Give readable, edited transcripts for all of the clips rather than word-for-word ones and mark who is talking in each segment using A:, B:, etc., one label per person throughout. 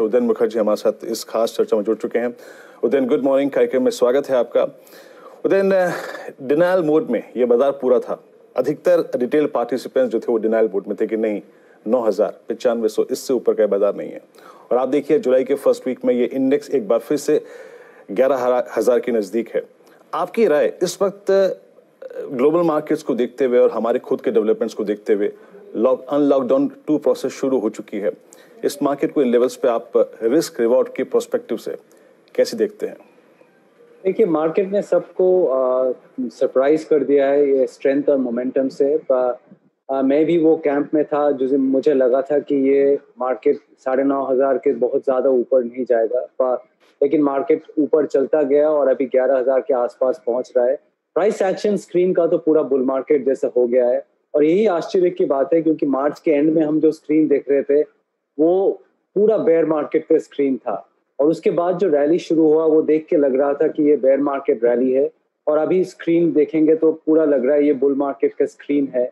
A: उदयन मुखर्जी हमारे साथ इस खास चर्चा में जुड़ चुके हैं। उदयन, गुड मॉर्निंग, कार्यक्रम में स्वागत है आपका। उदयन, डिनायल मोड में ये बाजार पूरा था। अधिकतर रिटेल पार्टिसिपेंट्स जो थे वो डिनायल मोड में थे कि नहीं 9,9500 इससे ऊपर का बाजार नहीं है। और आप देखिए जुलाई के फर्स्ट वीक में ये इंडेक्स एक बार फिर से 11,000 के नज़दीक है। आपकी राय इस वक्त ग्लोबल मार्केट्स को देखते हुए और हमारे खुद के डेवलपमेंट्स को देखते हुए अनलॉकडाउन 2 प्रोसेस शुरू हो चुकी है, इस मार्केट को इन लेवल्स पे आप रिस्क रिवॉर्ड के प्रोस्पेक्टिव से कैसे देखते हैं?
B: देखिए, मार्केट ने सबको सरप्राइज कर दिया है ये स्ट्रेंथ और मोमेंटम से। मैं भी वो कैंप में था जो मुझे लगा था कि ये मार्केट 9,500 के बहुत ज़्यादा ऊपर नहीं जाएगा, लेकिन मार्केट ऊपर चलता गया और अभी 11,000 के आसपास पहुंच रहा है। प्राइस एक्शन स्क्रीन का तो पूरा बुल मार्केट जैसा हो गया है और यही आश्चर्य की बात है क्योंकि मार्च के एंड में हम जो स्क्रीन देख रहे थे वो पूरा बेयर मार्केट पे स्क्रीन था और उसके बाद जो रैली शुरू हुआ वो देख के लग रहा था कि ये बेयर मार्केट रैली है और अभी स्क्रीन देखेंगे तो पूरा लग रहा है ये बुल मार्केट का स्क्रीन है।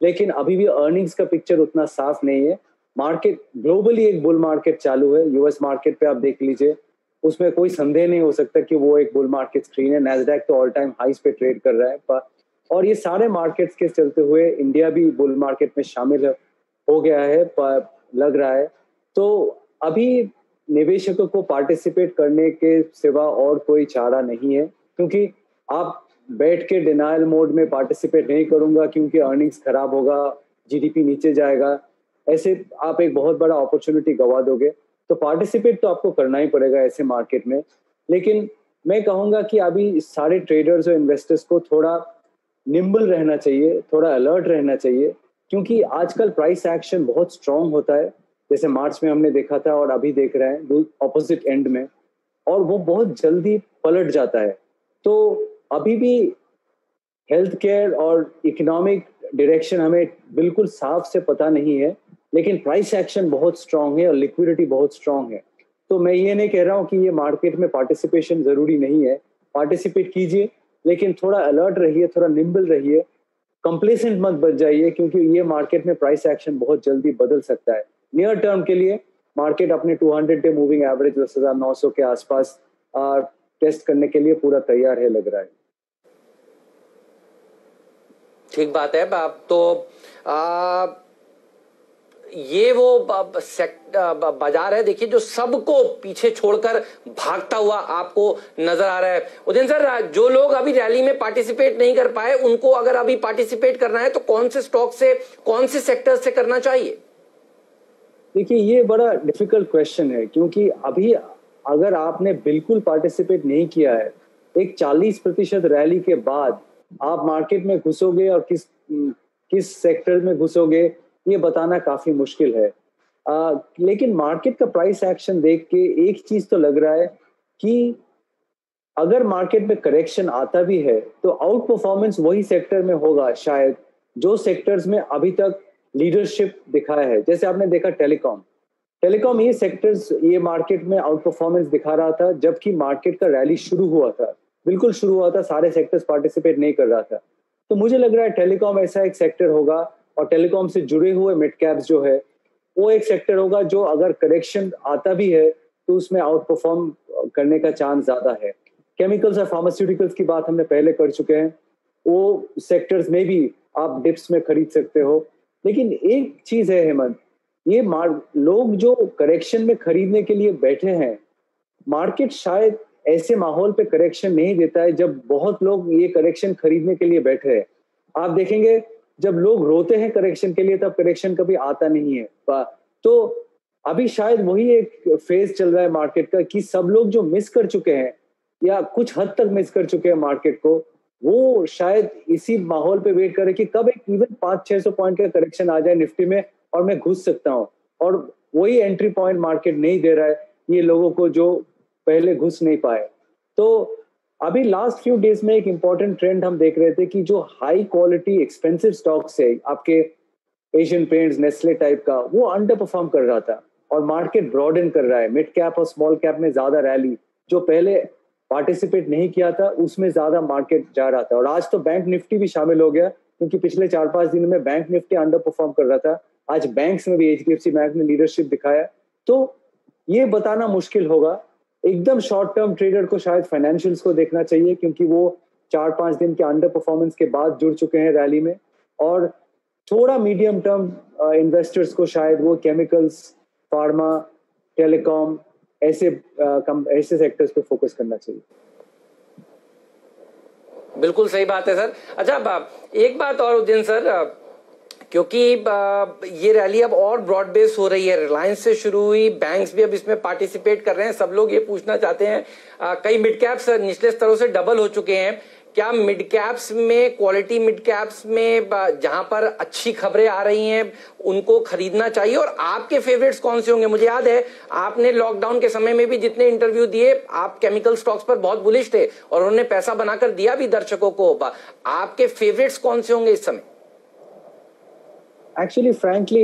B: लेकिन अभी भी अर्निंग्स का पिक्चर उतना साफ नहीं है। मार्केट ग्लोबली एक बुल मार्केट चालू है। यूएस मार्केट पे आप देख लीजिए, उसमें कोई संदेह नहीं हो सकता कि वो एक बुल मार्केट स्क्रीन है। नैस्डैक तो ऑल टाइम हाइस पे ट्रेड कर रहा है और ये सारे मार्केट्स के चलते हुए इंडिया भी बुल मार्केट में शामिल हो गया है लग रहा है। तो अभी निवेशकों को पार्टिसिपेट करने के सिवा और कोई चारा नहीं है क्योंकि आप बैठ के डिनायल मोड में पार्टिसिपेट नहीं करूंगा क्योंकि अर्निंग्स खराब होगा, जीडीपी नीचे जाएगा, ऐसे आप एक बहुत बड़ा अपॉर्चुनिटी गवा दोगे। तो पार्टिसिपेट तो आपको करना ही पड़ेगा ऐसे मार्केट में। लेकिन मैं कहूंगा कि अभी सारे ट्रेडर्स और इन्वेस्टर्स को थोड़ा निम्बल रहना चाहिए, थोड़ा अलर्ट रहना चाहिए क्योंकि आजकल प्राइस एक्शन बहुत स्ट्रांग होता है, जैसे मार्च में हमने देखा था और अभी देख रहे हैं ऑपोजिट एंड में, और वो बहुत जल्दी पलट जाता है। तो अभी भी हेल्थ केयर और इकोनॉमिक डायरेक्शन हमें बिल्कुल साफ से पता नहीं है, लेकिन प्राइस एक्शन बहुत स्ट्रांग है और लिक्विडिटी बहुत स्ट्रांग है। तो मैं ये नहीं कह रहा हूँ कि ये मार्केट में पार्टिसिपेशन जरूरी नहीं है, पार्टिसिपेट कीजिए लेकिन थोड़ा अलर्ट रहिए, थोड़ा निम्बल रहिए, कंप्लेसेंट मत बच जाइए क्योंकि ये मार्केट में प्राइस एक्शन बहुत जल्दी बदल सकता है। नियर टर्म के लिए मार्केट अपने 200 डे मूविंग एवरेज 10,900 के आसपास टेस्ट करने के लिए पूरा तैयार है लग रहा है।
C: ठीक बात है। अब तो ये वो बाजार है देखिए जो सबको पीछे छोड़कर भागता हुआ आपको नजर आ रहा है। उदयन सर, जो लोग अभी रैली में पार्टिसिपेट नहीं कर पाए उनको अगर अभी पार्टिसिपेट करना है तो कौन से स्टॉक से, कौन से सेक्टर से करना चाहिए?
B: देखिए, ये बड़ा डिफिकल्ट क्वेश्चन है क्योंकि अभी अगर आपने बिल्कुल पार्टिसिपेट नहीं किया है, एक 40% रैली के बाद आप मार्केट में घुसोगे और किस सेक्टर में घुसोगे ये बताना काफी मुश्किल है। लेकिन मार्केट का प्राइस एक्शन देख के एक चीज तो लग रहा है कि अगर मार्केट में करेक्शन आता भी है तो आउट परफॉर्मेंस वही सेक्टर में होगा शायद जो सेक्टर्स में अभी तक लीडरशिप दिखाया है। जैसे आपने देखा टेलीकॉम ये सेक्टर्स ये मार्केट में आउट परफॉर्मेंस दिखा रहा था जबकि मार्केट का रैली शुरू हुआ था, बिल्कुल शुरू हुआ था, सारे सेक्टर्स पार्टिसिपेट नहीं कर रहा था। तो मुझे लग रहा है टेलीकॉम ऐसा एक सेक्टर होगा और टेलीकॉम से जुड़े हुए मिड कैप्स जो है वो एक सेक्टर होगा जो अगर करेक्शन आता भी है तो उसमें आउट परफॉर्म करने का चांस ज्यादा है। केमिकल्स और फार्मास्यूटिकल्स की बात हमने पहले कर चुके हैं, वो सेक्टर्स में भी आप डिप्स में खरीद सकते हो। लेकिन एक चीज है हेमंत, ये लोग जो करेक्शन में खरीदने के लिए बैठे हैं, मार्केट शायद ऐसे माहौल पे करेक्शन नहीं देता है जब बहुत लोग ये करेक्शन खरीदने के लिए बैठे हैं। आप देखेंगे जब लोग रोते हैं करेक्शन के लिए तब करेक्शन कभी आता नहीं है। तो अभी शायद वही एक फेज चल रहा है मार्केट का कि सब लोग जो मिस कर चुके हैं या कुछ हद तक मिस कर चुके हैं मार्केट को, वो शायद इसी माहौल पे वेट करे कि कब एक इवन 500-600 पॉइंट का करेक्शन आ जाए निफ्टी में और मैं घुस सकता हूँ। और वही एंट्री पॉइंट मार्केट नहीं दे रहा है ये लोगों को जो पहले घुस नहीं पाए। तो अभी लास्ट फ्यू डेज में एक इंपॉर्टेंट ट्रेंड हम देख रहे थे कि जो हाई क्वालिटी एक्सपेंसिव स्टॉक्स है आपके एशियन पेंट्स, नेस्ले टाइप का, वो अंडर परफॉर्म कर रहा था और मार्केट ब्रॉडन कर रहा है। मिड कैप और स्मॉल कैप में ज्यादा रैली, जो पहले पार्टिसिपेट नहीं किया था उसमें ज्यादा मार्केट जा रहा था। और आज तो बैंक निफ्टी भी शामिल हो गया क्योंकि पिछले 4-5 दिन में बैंक निफ्टी अंडर परफॉर्म कर रहा था। आज बैंक्स में भी एचडीएफसी बैंक ने लीडरशिप दिखाया। तो ये बताना मुश्किल होगा। एकदम शॉर्ट टर्म ट्रेडर को शायद फाइनेंशियल्स को देखना चाहिए, क्योंकि वो 4-5 दिन के अंडर परफॉर्मेंस के बाद जुड़ चुके हैं रैली में। और थोड़ा मीडियम टर्म इन्वेस्टर्स को शायद वो केमिकल्स, फार्मा, टेलीकॉम ऐसे सेक्टर्स पे फोकस करना चाहिए।
C: बिल्कुल सही बात है सर। अच्छा, एक बात और उज्जैन सर, क्योंकि ये रैली अब और ब्रॉड बेस हो रही है, रिलायंस से शुरू हुई, बैंक्स भी अब इसमें पार्टिसिपेट कर रहे हैं। सब लोग ये पूछना चाहते हैं, कई मिड कैप्स निचले स्तरों से डबल हो चुके हैं, क्या मिड कैप्स में, क्वालिटी मिड कैप्स में जहां पर अच्छी खबरें आ रही हैं उनको खरीदना चाहिए? और आपके फेवरेट्स कौन से होंगे? मुझे याद है आपने लॉकडाउन के समय में भी जितने इंटरव्यू दिए, आप केमिकल स्टॉक्स पर बहुत बुलिश थे और उन्होंने पैसा बनाकर दिया भी दर्शकों को। आपके फेवरेट्स कौन से होंगे इस समय?
B: एक्चुअली फ्रैंकली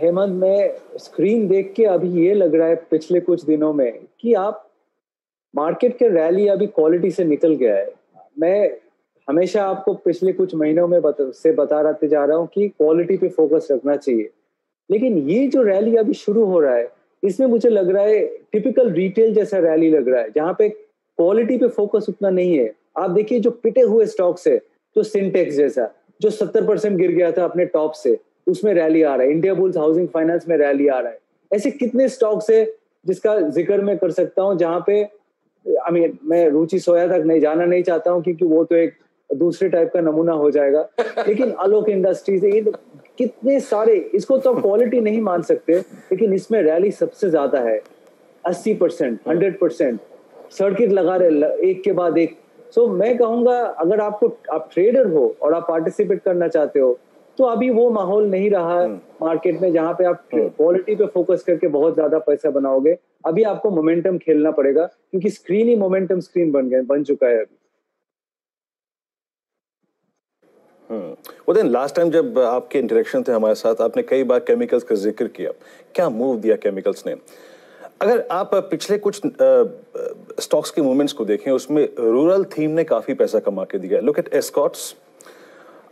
B: हेमंत, में स्क्रीन देख के अभी ये लग रहा है पिछले कुछ दिनों में कि आप मार्केट के रैली अभी क्वालिटी से निकल गया है। मैं हमेशा आपको पिछले कुछ महीनों में बताते जा रहा हूँ कि क्वालिटी पे फोकस रखना चाहिए, लेकिन ये जो रैली अभी शुरू हो रहा है इसमें मुझे लग रहा है टिपिकल रिटेल जैसा रैली लग रहा है, जहाँ पे क्वालिटी पे फोकस उतना नहीं है। आप देखिए जो पिटे हुए स्टॉक्स है, जो सिंटेक्स जैसा जो 70% गिर गया था अपने टॉप से, उसमें रैली आ रहा है। इंडिया बुल्स हाउसिंग फाइनेंस में रैली आ रहा है। ऐसे कितने स्टॉक्स है जिसका जिक्र मैं कर सकता हूँ, जहाँ पे मैं रुचि सोया तक नहीं जाना नहीं चाहता हूँ, क्योंकि वो तो एक दूसरे टाइप का नमूना हो जाएगा। लेकिन आलोक इंडस्ट्रीज, ये कितने सारे, इसको तो क्वालिटी नहीं मान सकते, लेकिन इसमें रैली सबसे ज्यादा है। 80%, 100% सर्किट लगा रहे एक के बाद एक। सो मैं कहूंगा, अगर आप ट्रेडर हो और आप पार्टिसिपेट करना चाहते हो, तो अभी वो माहौल नहीं रहा है मार्केट में जहां पे आप क्वालिटी पे फोकस करके बहुत ज्यादा पैसा बनाओगे। अभी आपको मोमेंटम खेलना पड़ेगा, क्योंकि स्क्रीन ही मोमेंटम स्क्रीन बन चुका है अभी।
A: वो दिन लास्ट टाइम जब आपके इंटरेक्शन थे हमारे साथ, आपने कई बार केमिकल्स का जिक्र किया। क्या मूव दिया केमिकल्स ने? अगर आप पिछले कुछ स्टॉक्स के मूवमेंट्स को देखें, उसमें रूरल थीम ने काफी पैसा कमा के दिया। Look at Escorts.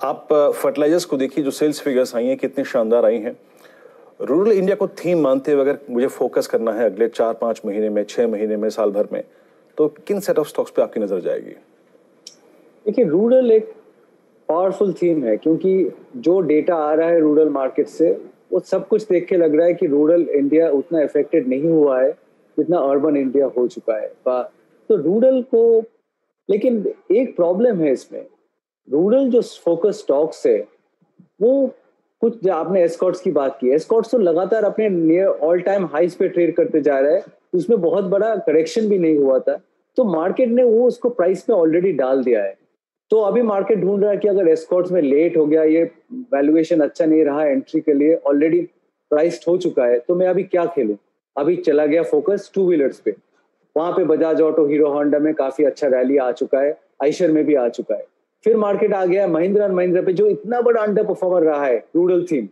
A: आप फर्टिलाइजर्स को देखिए, जो सेल्स फिगर्स आई हैं कितनी शानदार आई हैं। रूरल इंडिया को थीम मानते हुए अगर मुझे फोकस करना है अगले 4-5 महीने में, 6 महीने में, साल भर में, तो किन सेट ऑफ स्टॉक्स पे आपकी नजर जाएगी?
B: देखिए, रूरल एक पावरफुल थीम है, क्योंकि जो डेटा आ रहा है रूरल मार्केट से, वो सब कुछ देख के लग रहा है कि रूरल इंडिया उतना इफेक्टेड नहीं हुआ है जितना अर्बन इंडिया हो चुका है। तो रूरल को, लेकिन एक प्रॉब्लम है इसमें, रूरल जो फोकस स्टॉक्स है वो कुछ, आपने एस्कॉर्ट्स की बात की, एस्कॉर्ट्स तो लगातार अपने नियर ऑल टाइम हाइस पे ट्रेड करते जा रहा है, उसमें बहुत बड़ा करेक्शन भी नहीं हुआ था, तो मार्केट ने वो उसको प्राइस में ऑलरेडी डाल दिया है। तो अभी मार्केट ढूंढ रहा है कि अगर एस्कॉर्ट्स में लेट हो गया, ये वैल्यूएशन अच्छा नहीं रहा एंट्री के लिए, ऑलरेडी प्राइस्ड हो चुका है, तो मैं अभी क्या खेलूं? अभी चला गया फोकस टू व्हीलर्स पे। वहां पे बजाज ऑटो, हीरो होंडा में काफी अच्छा रैली आ चुका है, आइशर में भी आ चुका है। फिर मार्केट आ गया महिंद्रा एंड महिंद्रा पे, जो इतना बड़ा अंडर परफॉर्मर रहा है रूरल थीम।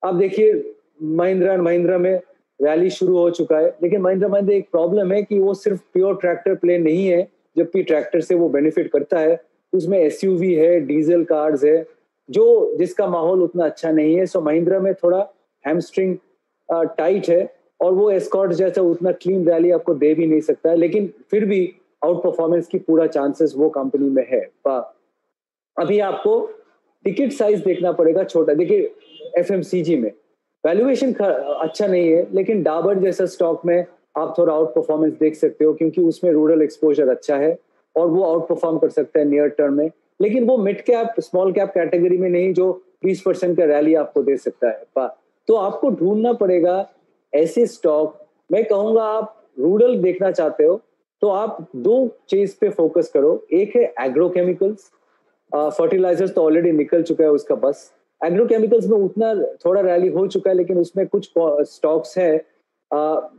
B: आप देखिए महिंद्रा एंड महिंद्रा में रैली शुरू हो चुका है, लेकिन महिंद्रा एक प्रॉब्लम है कि वो सिर्फ प्योर ट्रैक्टर प्ले नहीं है, जबकि ट्रैक्टर से वो बेनिफिट करता है। उसमें एसयूवी है, डीजल कार्स है, जो जिसका माहौल उतना अच्छा नहीं है। सो महिंद्रा में थोड़ा हैमस्ट्रिंग टाइट है, और वो एस्कॉर्ट जैसा उतना क्लीन रैली आपको दे भी नहीं सकता है, लेकिन फिर भी आउट परफॉर्मेंस की पूरा चांसेस वो कंपनी में है। अभी आपको टिकट साइज देखना पड़ेगा छोटा। देखिए एफएमसीजी में वैल्यूएशन अच्छा नहीं है, लेकिन डाबर जैसा स्टॉक में आप थोड़ा आउट परफॉर्मेंस देख सकते हो, क्योंकि उसमें रूरल एक्सपोजर अच्छा है और वो आउट परफॉर्म कर सकता है नियर टर्म में। लेकिन वो mid cap small cap category में नहीं, जो 20% का रैली आपको दे सकता है। तो आपको ढूंढना पड़ेगा ऐसे स्टॉक। मैं कहूंगा, आप रूरल देखना चाहते हो तो आप दो चीज पे फोकस करो। एक है एग्रोकेमिकल्स, फर्टिलाइजर्स तो ऑलरेडी निकल चुका है उसका बस। एग्रोकेमिकल्स में उतना थोड़ा रैली हो चुका है, लेकिन उसमें कुछ स्टॉक्स है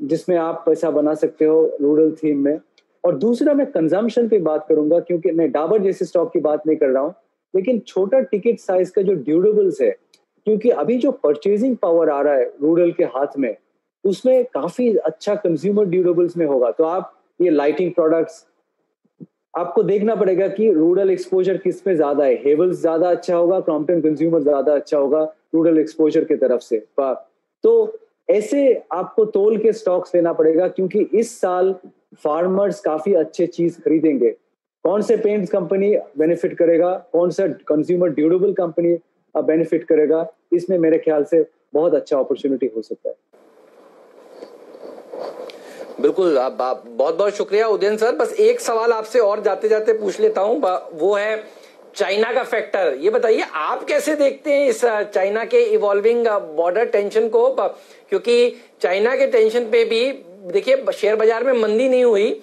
B: जिसमें आप पैसा बना सकते हो रूरल थीम में। और दूसरा मैं कंजम्पशन पे बात करूंगा, क्योंकि मैं डाबर जैसे स्टॉक की बात नहीं कर रहा हूँ, लेकिन छोटा टिकट साइज का जो ड्यूरेबल्स है, क्योंकि अभी जो परचेजिंग पावर आ रहा है रूरल के हाथ में, उसमें काफी अच्छा कंज्यूमर ड्यूरेबल्स में होगा। तो आप ये लाइटिंग प्रोडक्ट्स, आपको देखना पड़ेगा कि रूरल एक्सपोजर किस में ज्यादा है। हेवल्स ज्यादा अच्छा होगा, क्रॉम्पटन कंज्यूमर ज्यादा अच्छा होगा रूरल एक्सपोजर की तरफ से। तो ऐसे आपको तोल के स्टॉक्स लेना पड़ेगा, क्योंकि इस साल फार्मर्स काफी अच्छे चीज खरीदेंगे। कौन से पेंट्स कंपनी बेनिफिट करेगा, कौन सा कंज्यूमर ड्यूरेबल कंपनी बेनिफिट करेगा, इसमें मेरे ख्याल से बहुत अच्छा अपॉर्चुनिटी हो सकता है।
C: बिल्कुल, बहुत बहुत शुक्रिया उदयन सर। बस एक सवाल आपसे और जाते जाते पूछ लेता हूं, वो है चाइना का फैक्टर। ये बताइए आप कैसे देखते हैं इस चाइना के इवॉल्विंग बॉर्डर टेंशन को, क्योंकि चाइना के टेंशन पे भी देखिए शेयर बाजार में मंदी नहीं हुई,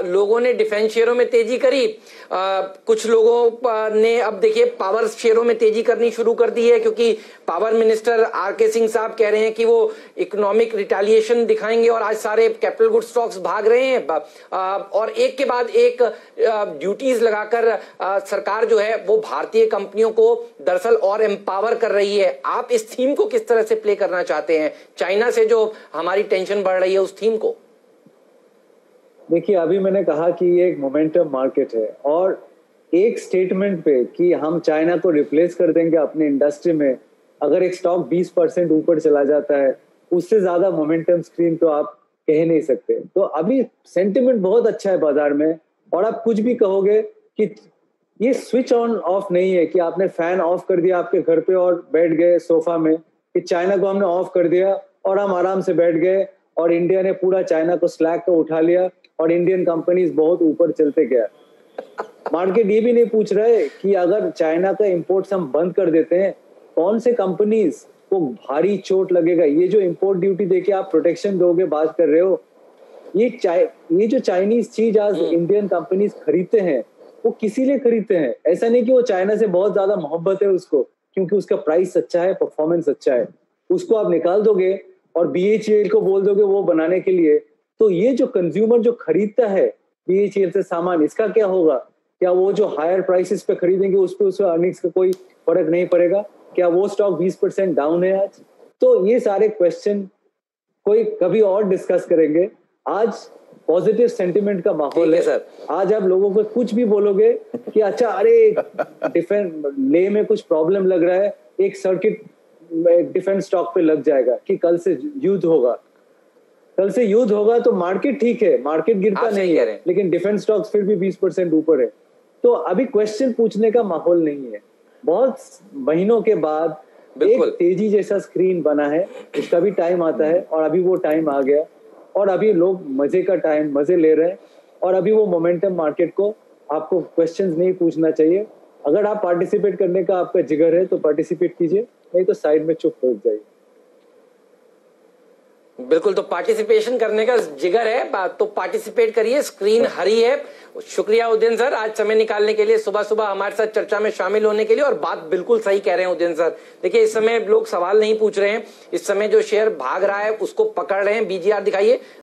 C: लोगों ने डिफेंस शेयरों में तेजी करी, कुछ लोगों ने अब देखिए पावर शेयरों में तेजी करनी शुरू कर दी है, क्योंकि पावर मिनिस्टर आर.के. सिंह साहब कह रहे हैं कि वो इकोनॉमिक रिटेलिएशन दिखाएंगे और आज सारे कैपिटल गुड स्टॉक्स भाग रहे हैं, और एक के बाद एक ड्यूटीज लगाकर सरकार जो है वो भारतीय कंपनियों को दरअसल और एम्पावर कर रही है। आप इस थीम को किस तरह से प्ले करना चाहते हैं, चाइना से जो हमारी टेंशन बढ़ रही है उस थीम को?
B: देखिए, अभी मैंने कहा कि ये एक मोमेंटम मार्केट है, और एक स्टेटमेंट पे कि हम चाइना को रिप्लेस कर देंगे अपने इंडस्ट्री में, अगर एक स्टॉक 20% ऊपर चला जाता है, उससे ज्यादा मोमेंटम स्क्रीन तो आप कह नहीं सकते। तो अभी सेंटिमेंट बहुत अच्छा है बाजार में, और आप कुछ भी कहोगे कि ये स्विच ऑन ऑफ नहीं है कि आपने फैन ऑफ कर दिया आपके घर पे और बैठ गए सोफा में, कि चाइना को हमने ऑफ कर दिया और हम आराम से बैठ गए और इंडिया ने पूरा चाइना को स्लैग को उठा लिया और इंडियन कंपनीज बहुत ऊपर चलते गया। मार्केट ये भी नहीं पूछ रहे कि अगर चाइना का इंपोर्ट्स हम बंद कर देते हैं, कौन से कंपनीज को भारी चोट लगेगा। ये जो इंपोर्ट ड्यूटी देके आप प्रोटेक्शन दोगे बात कर रहे हो, ये जो चाइनीज चीज आज इंडियन कंपनीज खरीदते हैं वो किसी लिए खरीदते हैं? ऐसा नहीं कि वो चाइना से बहुत ज्यादा मोहब्बत है उसको, क्योंकि उसका प्राइस अच्छा है, परफॉर्मेंस अच्छा है, उसको आप निकाल दोगे और BHEL को बोल दोगे वो बनाने के लिए, तो ये जो कंज्यूमर जो खरीदता है BHEL से सामान, इसका क्या होगा? क्या वो जो हायर प्राइसेस पे खरीदेंगे उस पे उसका अर्निंग्स का कोई फर्क नहीं पड़ेगा? क्या वो स्टॉक 20% डाउन है आज? तो ये सारे क्वेश्चन कोई कभी और डिस्कस करेंगे। आज पॉजिटिव सेंटिमेंट का माहौल है सर। आज आप लोगों को कुछ भी बोलोगे कि अच्छा अरे डिफेंस ले में कुछ प्रॉब्लम लग रहा है, एक सर्किट डिफेंस स्टॉक पे लग जाएगा कि कल से युद्ध होगा, कल से युद्ध होगा तो मार्केट ठीक है, मार्केट गिरता नहीं है, लेकिन डिफेंस स्टॉक्स फिर भी 20% ऊपर है। तो अभी क्वेश्चन पूछने का माहौल नहीं है। बहुत महीनों के बाद एक तेजी जैसा स्क्रीन बना है, उसका भी टाइम आता है, और अभी वो टाइम आ गया, और अभी लोग मजे का टाइम मजे ले रहे हैं, और अभी वो मोमेंटम मार्केट को आपको क्वेश्चंस नहीं पूछना चाहिए। अगर आप पार्टिसिपेट करने का आपका जिगर है तो पार्टिसिपेट कीजिए, नहीं तो साइड में चुप बैठ जाइए।
C: बिल्कुल, तो पार्टिसिपेशन करने का जिगर है तो पार्टिसिपेट करिए, स्क्रीन हरी है। शुक्रिया उदयन सर आज समय निकालने के लिए, सुबह सुबह हमारे साथ चर्चा में शामिल होने के लिए। और बात बिल्कुल सही कह रहे हैं उदयन सर। देखिए इस समय लोग सवाल नहीं पूछ रहे हैं, इस समय जो शेयर भाग रहा है उसको पकड़ रहे हैं। BGR दिखाइए।